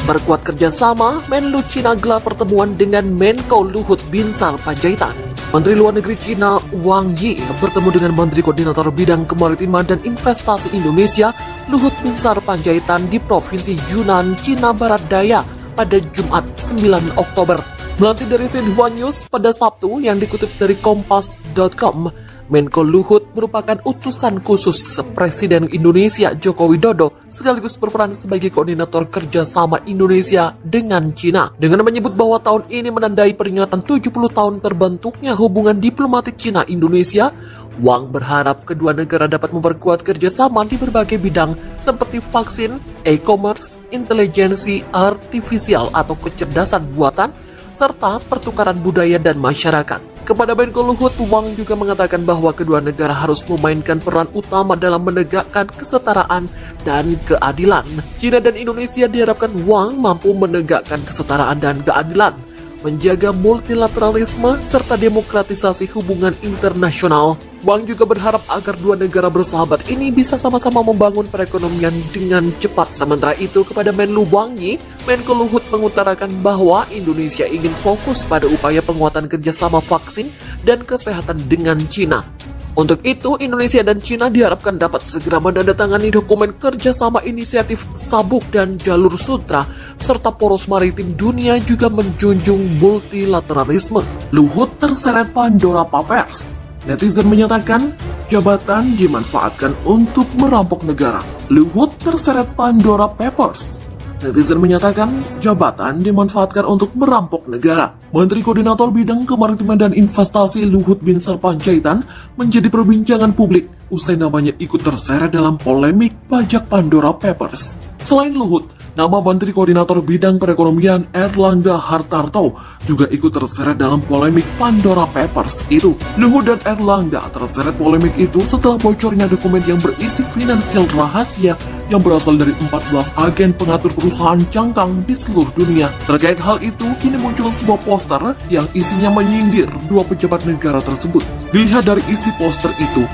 Berkuat kerjasama, Menlu Cina gelar pertemuan dengan Menko Luhut Binsar Panjaitan. Menteri Luar Negeri Cina Wang Yi bertemu dengan Menteri Koordinator Bidang Kemaritiman dan Investasi Indonesia Luhut Binsar Panjaitan di Provinsi Yunnan, Cina Barat Daya pada Jumat 9 Oktober. Melansir dari Xinhua News pada Sabtu yang dikutip dari Kompas.com, Menko Luhut merupakan utusan khusus Presiden Indonesia Joko Widodo sekaligus berperan sebagai koordinator kerjasama Indonesia dengan Cina. Dengan menyebut bahwa tahun ini menandai peringatan 70 tahun terbentuknya hubungan diplomatik Cina-Indonesia, Wang berharap kedua negara dapat memperkuat kerjasama di berbagai bidang seperti vaksin, e-commerce, intelijensi artifisial atau kecerdasan buatan, serta pertukaran budaya dan masyarakat. Kepada Menko Luhut, Wang juga mengatakan bahwa kedua negara harus memainkan peran utama dalam menegakkan kesetaraan dan keadilan. Cina dan Indonesia diharapkan Wang mampu menegakkan kesetaraan dan keadilan, menjaga multilateralisme, serta demokratisasi hubungan internasional. Wang juga berharap agar dua negara bersahabat ini bisa sama-sama membangun perekonomian dengan cepat. Sementara itu, kepada Menlu Wang Yi, Menko Luhut mengutarakan bahwa Indonesia ingin fokus pada upaya penguatan kerjasama vaksin dan kesehatan dengan Cina. Untuk itu, Indonesia dan Cina diharapkan dapat segera menandatangani dokumen kerjasama inisiatif Sabuk dan Jalur Sutra, serta poros maritim dunia juga menjunjung multilateralisme. Luhut terseret Pandora Papers. Netizen menyatakan jabatan dimanfaatkan untuk merampok negara. Luhut terseret Pandora Papers. Netizen menyatakan jabatan dimanfaatkan untuk merampok negara. Menteri Koordinator Bidang Kemaritiman dan Investasi Luhut Binsar Panjaitan menjadi perbincangan publik usai namanya ikut terseret dalam polemik pajak Pandora Papers. Selain Luhut, nama Menteri Koordinator Bidang Perekonomian Erlangga Hartarto juga ikut terseret dalam polemik Pandora Papers itu. Luhut dan Erlangga terseret polemik itu setelah bocornya dokumen yang berisi finansial rahasia yang berasal dari 14 agen pengatur perusahaan cangkang di seluruh dunia. Terkait hal itu, kini muncul sebuah poster yang isinya menyindir dua pejabat negara tersebut. Dilihat dari isi poster itu,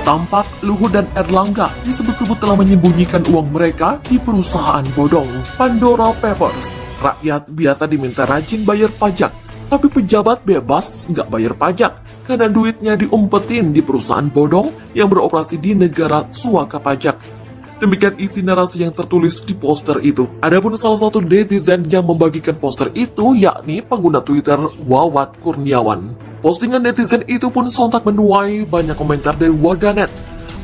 tampak Luhut dan Erlangga disebut-sebut telah menyembunyikan uang mereka di perusahaan bodong. Pandora Papers, rakyat biasa diminta rajin bayar pajak, tapi pejabat bebas nggak bayar pajak karena duitnya diumpetin di perusahaan bodong yang beroperasi di negara suaka pajak. Demikian isi narasi yang tertulis di poster itu. Adapun salah satu netizen yang membagikan poster itu yakni pengguna Twitter Wawat Kurniawan. Postingan netizen itu pun sontak menuai banyak komentar dari warganet.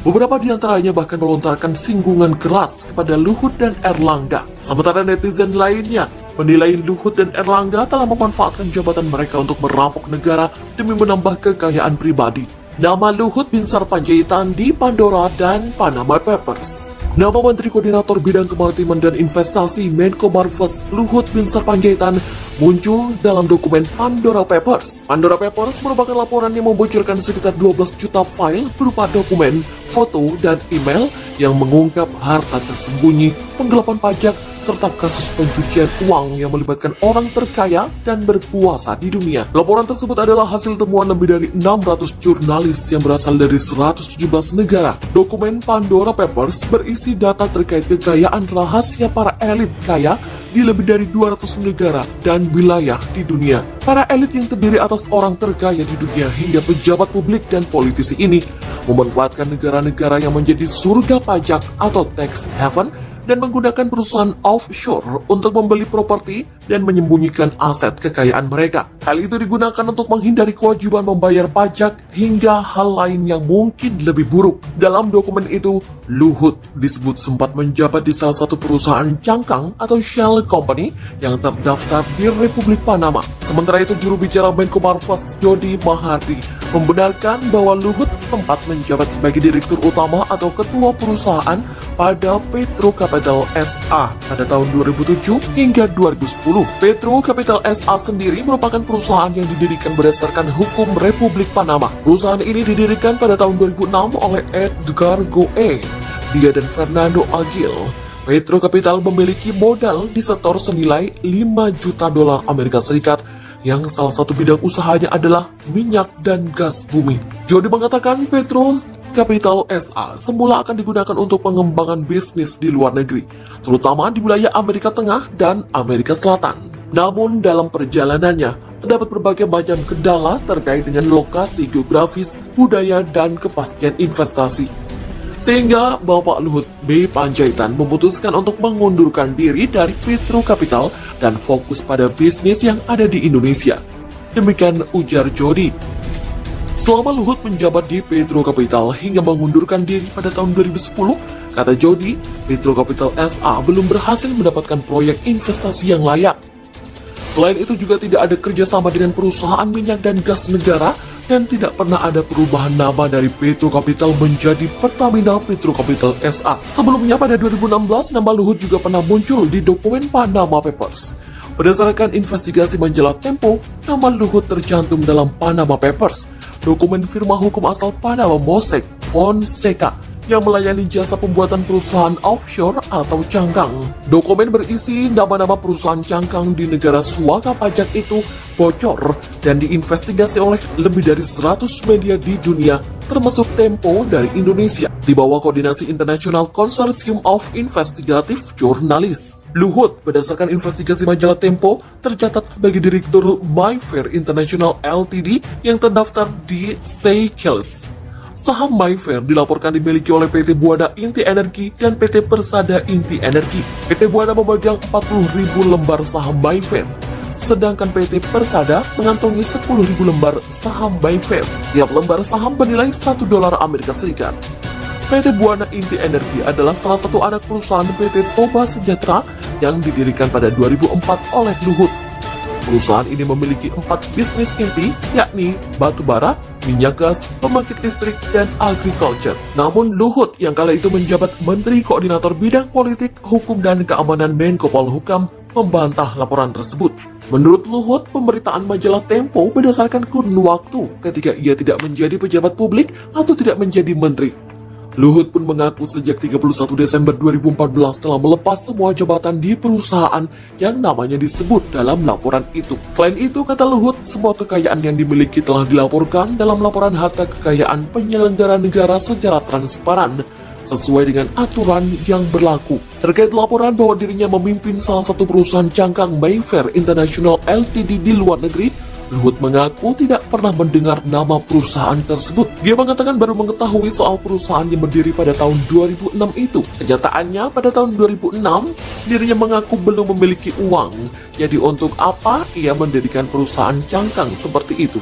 Beberapa di antaranya bahkan melontarkan singgungan keras kepada Luhut dan Erlangga. Sementara netizen lainnya menilai Luhut dan Erlangga telah memanfaatkan jabatan mereka untuk merampok negara demi menambah kekayaan pribadi. Nama Luhut Binsar Panjaitan di Pandora dan Panama Papers. Nama Menteri Koordinator Bidang Kemaritiman dan Investasi Menko Marves Luhut Binsar Panjaitan muncul dalam dokumen Pandora Papers. Pandora Papers merupakan laporan yang membocorkan sekitar 12 juta file berupa dokumen, foto, dan email yang mengungkap harta tersembunyi, penggelapan pajak, serta kasus pencucian uang yang melibatkan orang terkaya dan berkuasa di dunia. Laporan tersebut adalah hasil temuan lebih dari 600 jurnalis yang berasal dari 117 negara. Dokumen Pandora Papers berisi data terkait kekayaan rahasia para elit kaya di lebih dari 200 negara dan wilayah di dunia. Para elit yang terdiri atas orang terkaya di dunia hingga pejabat publik dan politisi ini memanfaatkan negara-negara yang menjadi surga pajak atau tax haven dan menggunakan perusahaan offshore untuk membeli properti dan menyembunyikan aset kekayaan mereka. Hal itu digunakan untuk menghindari kewajiban membayar pajak hingga hal lain yang mungkin lebih buruk. Dalam dokumen itu, Luhut disebut sempat menjabat di salah satu perusahaan cangkang atau shell company yang terdaftar di Republik Panama. Sementara itu, juru bicara Menko Marves Jody Mahardi membenarkan bahwa Luhut sempat menjabat sebagai direktur utama atau ketua perusahaan pada Petro Capital SA pada tahun 2007 hingga 2010. Petro Capital SA sendiri merupakan perusahaan yang didirikan berdasarkan hukum Republik Panama. Perusahaan ini didirikan pada tahun 2006 oleh Edgar Goe, dia dan Fernando Aguil. Petro Capital memiliki modal disetor senilai 5 juta dolar Amerika Serikat yang salah satu bidang usahanya adalah minyak dan gas bumi. Jody mengatakan Petro Capital SA semula akan digunakan untuk pengembangan bisnis di luar negeri, terutama di wilayah Amerika Tengah dan Amerika Selatan. Namun dalam perjalanannya, terdapat berbagai macam kendala terkait dengan lokasi geografis, budaya, dan kepastian investasi. Sehingga Bapak Luhut B. Panjaitan memutuskan untuk mengundurkan diri dari Petro Capital dan fokus pada bisnis yang ada di Indonesia. Demikian ujar Jody. Selama Luhut menjabat di Petro Capital hingga mengundurkan diri pada tahun 2010, kata Jody, Petro Capital SA belum berhasil mendapatkan proyek investasi yang layak. Selain itu juga tidak ada kerjasama dengan perusahaan minyak dan gas negara, dan tidak pernah ada perubahan nama dari Petro Capital menjadi Pertamina Petro Capital SA. Sebelumnya pada 2016, nama Luhut juga pernah muncul di dokumen Panama Papers. Berdasarkan investigasi majalah Tempo, nama Luhut tercantum dalam Panama Papers, dokumen firma hukum asal Panama Mossack Fonseca yang melayani jasa pembuatan perusahaan offshore atau cangkang. Dokumen berisi nama-nama perusahaan cangkang di negara suaka pajak itu bocor dan diinvestigasi oleh lebih dari 100 media di dunia, termasuk Tempo dari Indonesia, di bawah koordinasi International Consortium of Investigative Journalists. Luhut, berdasarkan investigasi majalah Tempo, tercatat sebagai direktur Mayfair International Ltd yang terdaftar di Seychelles. Saham Mayfair dilaporkan dimiliki oleh PT Buana Inti Energi dan PT Persada Inti Energi. PT Buana memegang 40.000 lembar saham Mayfair, sedangkan PT Persada mengantongi 10.000 lembar saham Mayfair. Tiap lembar saham bernilai $1 Amerika Serikat. PT Buana Inti Energi adalah salah satu anak perusahaan PT Toba Sejahtera yang didirikan pada 2004 oleh Luhut. Perusahaan ini memiliki 4 bisnis inti, yakni batubara, minyak gas, pembangkit listrik, dan agriculture. Namun Luhut yang kala itu menjabat Menteri Koordinator Bidang Politik, Hukum, dan Keamanan Menko Polhukam membantah laporan tersebut. Menurut Luhut, pemberitaan majalah Tempo berdasarkan kurun waktu ketika ia tidak menjadi pejabat publik atau tidak menjadi menteri. Luhut pun mengaku sejak 31 Desember 2014 telah melepas semua jabatan di perusahaan yang namanya disebut dalam laporan itu. Selain itu, kata Luhut, semua kekayaan yang dimiliki telah dilaporkan dalam laporan harta kekayaan penyelenggara negara secara transparan, sesuai dengan aturan yang berlaku. Terkait laporan bahwa dirinya memimpin salah satu perusahaan cangkang Mayfair International Ltd di luar negeri, Luhut mengaku tidak pernah mendengar nama perusahaan tersebut. Dia mengatakan baru mengetahui soal perusahaan yang berdiri pada tahun 2006 itu. Kenyataannya pada tahun 2006, dirinya mengaku belum memiliki uang. Jadi untuk apa ia mendirikan perusahaan cangkang seperti itu?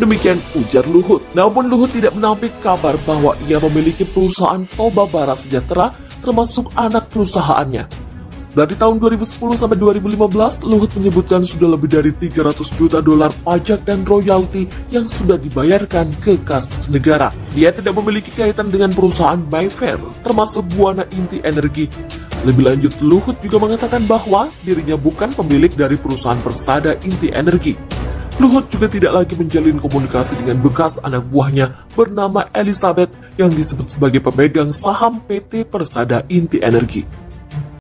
Demikian ujar Luhut. Namun Luhut tidak menampik kabar bahwa ia memiliki perusahaan Toba Bara Sejahtera termasuk anak perusahaannya. Dari tahun 2010 sampai 2015, Luhut menyebutkan sudah lebih dari $300 juta pajak dan royalti yang sudah dibayarkan ke kas negara. Dia tidak memiliki kaitan dengan perusahaan Mayfair, termasuk Buana Inti Energi. Lebih lanjut, Luhut juga mengatakan bahwa dirinya bukan pemilik dari perusahaan Persada Inti Energi. Luhut juga tidak lagi menjalin komunikasi dengan bekas anak buahnya bernama Elizabeth yang disebut sebagai pemegang saham PT Persada Inti Energi.